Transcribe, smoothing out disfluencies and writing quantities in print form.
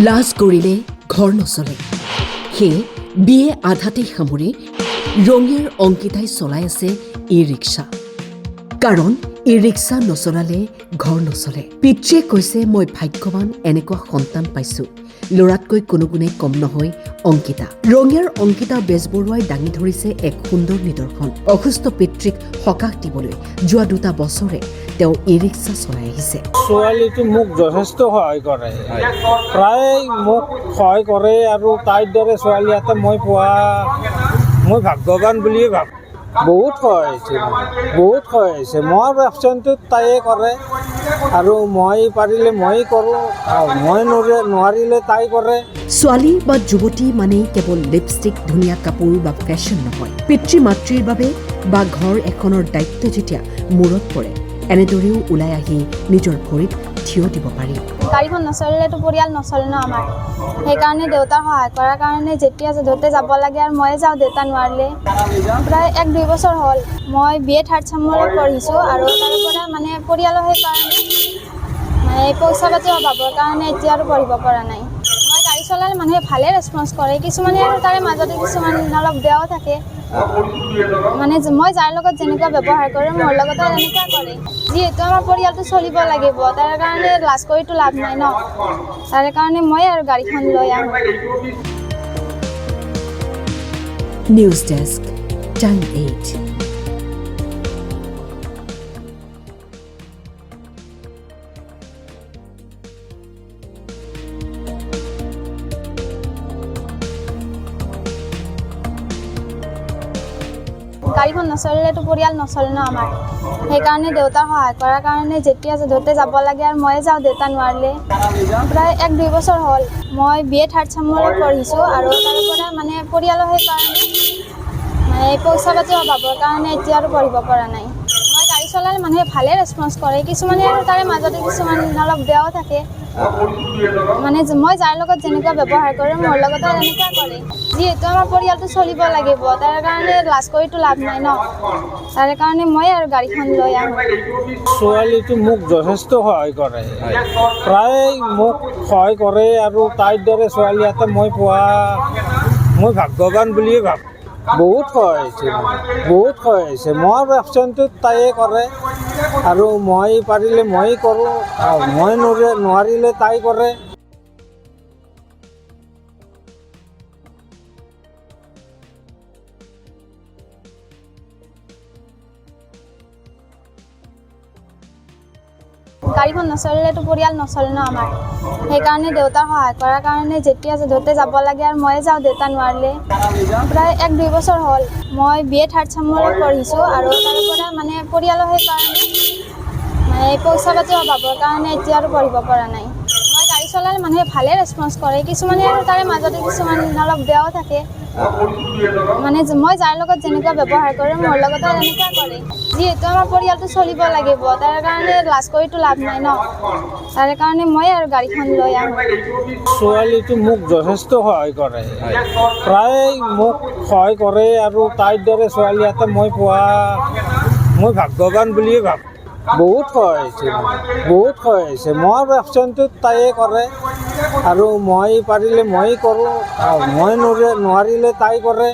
লাজ কৰিলে ঘৰ নচলে সেয়ে বিয়ে আধাতেই সামৰি ৰঙিয়াৰ অংকিতাই চলাই আছে ই ৰিক্সা কাৰণ ই ৰিক্সা নচলালে ঘৰ নচলে পিতৃয়ে কৈছে মই ভাগ্যৱান এনেকুৱা সন্তান পাইছো লৰাতকৈ কোনো গুণে কম নহয় অংকিতা ৰঙিয়াৰ অংকিতা বেজবৰুৱাই দাঙি ধৰিছে এক সুন্দৰ নিদৰ্শন অসুস্থ পিতৃক সকাহ দিবলৈ যোৱা 2 বছৰে তেওঁ ই ৰিক্সা চলাই আহিছে ছোৱালীটো মোক যথেষ্ট সহায় কৰে প্ৰায় মোক সহায় কৰে আৰু তাইৰ দৰে ছোৱালী এটা মই পোৱা মই ভাগ্যৱান বুলিয়ে ভাবোঁ বহুত সহায় হৈছে মোৰ এবচেণ্টটোত তাইয়ে কৰে আৰু মই পাৰিলে মই কৰোঁ মই নোৱাৰিলে তাই কৰে ছোৱালী বা যুৱতী মানে কেৱল লিপষ্টিক ধুনীয়া কাপোৰ বা ফেশ্বন নহয় পিতৃ মাতৃৰ বাবে বা ঘৰ এখনৰ দায়িত্ব যেতিয়া মূৰত পৰে এনেদৰেও ওলাই আহি নিজৰ ভৰিত থিয় দিব পাৰি গাড়ীখন নচলিলেতো পৰিয়াল নচলে ন আমাৰ সেইকাৰণে দেউতাৰ সহায় কৰাৰ কাৰণে যেতিয়া য'তে যাব লাগে আৰু ময়ে যাওঁ দেউতা নোৱাৰিলে প্ৰায় 1-2 বছৰ হ'ল মই BA 3rd চেমলৈ পঢ়িছোঁ আৰু তাৰ পৰা মানে পৰিয়ালৰ সেইকাৰণে মানে পইচা পাতি অভাৱৰ কাৰণে এতিয়া আৰু পঢ়িব পৰা নাই মই গাড়ী চলালে মানুহে ভালে ৰেছপন্স কৰে কিছুমানে আৰু তাৰে মাজতে কিছুমান অলপ বেয়াও থাকে মানে মই যাৰ লগত যেনেকুৱা ব্যৱহাৰ কৰোঁ মোৰ লগতো এনেকুৱা কৰে যিহেতু আমাৰ পৰিয়ালটো চলিব লাগিব তাৰ কাৰণে লাজ কৰিতো লাভ নাই ন তাৰ কাৰণে মই আৰু গাড়ীখন লৈ আহোঁ নিউজ ডেস্ক টাইম 8গাড়ীখন নচলিলেতো পৰিয়াল নচলে ন আমাৰ সেইকাৰণে দেউতাৰ সহায় কৰাৰ কাৰণে যেতিয়া য'তে যাব লাগে আৰু ময়ে যাওঁ দেউতা নোৱাৰিলে প্ৰায় 1-2 বছৰ হ'ল মই BA 3rd চেমলৈ পঢ়িছোঁ আৰু তাৰ পৰা মানে পৰিয়ালৰ সেইকাৰণে মানে পইচা পাতি অভাৱৰ কাৰণে এতিয়া আৰু পঢ়িব পৰা নাই মই গাড়ী চলালে মানুহে ভালে ৰেছপন্স কৰে কিছুমানে আৰু তাৰে মাজতে কিছুমান অলপ বেয়াও থাকে মানে মই যাৰ লগত যেনেকুৱা ব্যৱহাৰ কৰোঁ মোৰ লগতো এনেকুৱা কৰে যিহেতু আমাৰ পৰিয়ালটো চলিব লাগিব তাৰ কাৰণে লাজ কৰিতো লাভ নাই ন তাৰ কাৰণে মই আৰু গাড়ীখন লৈ আহোঁ ছোৱালীটো মোক যথেষ্ট সহায় কৰে প্ৰায় মোক সহায় কৰে আৰু তাইৰ দৰে ছোৱালী এটা মই পোৱা মই ভাগ্যৱান বুলিয়ে ভাবোঁ বহুত সহায় হৈছে মোৰ এবচেণ্টটোত তাইয়ে কৰে আৰু মই পাৰিলে মই কৰোঁ মই নোৱাৰিলে তাই কৰে গাড়ীখন নচলিলেতো পৰিয়াল নচলে ন আমাৰ সেইকাৰণে দেউতাৰ সহায় কৰাৰ কাৰণে যেতিয়া য'তে যাব লাগে আৰু ময়ে যাওঁ দেউতা নোৱাৰিলে প্ৰায় 1-2 বছৰ হ'ল মই BA 3rd চেমলৈ পঢ়িছোঁ আৰু তাৰ পৰা মানে পৰিয়ালৰ সেইকাৰণে মানে পইচা পাতি অভাৱৰ কাৰণে এতিয়া আৰু পঢ়িব পৰা নাই মই গাড়ী চলালে মানুহে ভালে ৰেছপন্স কৰে কিছুমানে আৰু তাৰে মাজতে কিছুমান অলপ বেয়াও থাকে মানে মই যাৰ লগত যেনেকুৱা ব্যৱহাৰ কৰোঁ মোৰ লগতো এনেকুৱা কৰে যিহেতু আমাৰ পৰিয়ালটো চলিব লাগিব তাৰ কাৰণে লাজ কৰিতো লাভ নাই ন তাৰ কাৰণে মই আৰু গাড়ীখন লৈ আহোঁ ছোৱালীটো মোক যথেষ্ট সহায় কৰে প্ৰায় মোক সহায় কৰে আৰু তাইৰ দৰে ছোৱালী এটা মই পোৱা মই ভাগ্যৱান বুলিয়ে ভাবোঁ বহুত সহায় হৈছে মোৰ এবচেণ্টটোত তাইয়ে কৰে আৰু মই পাৰিলে মই কৰোঁ মই নোৱাৰিলে তাই কৰে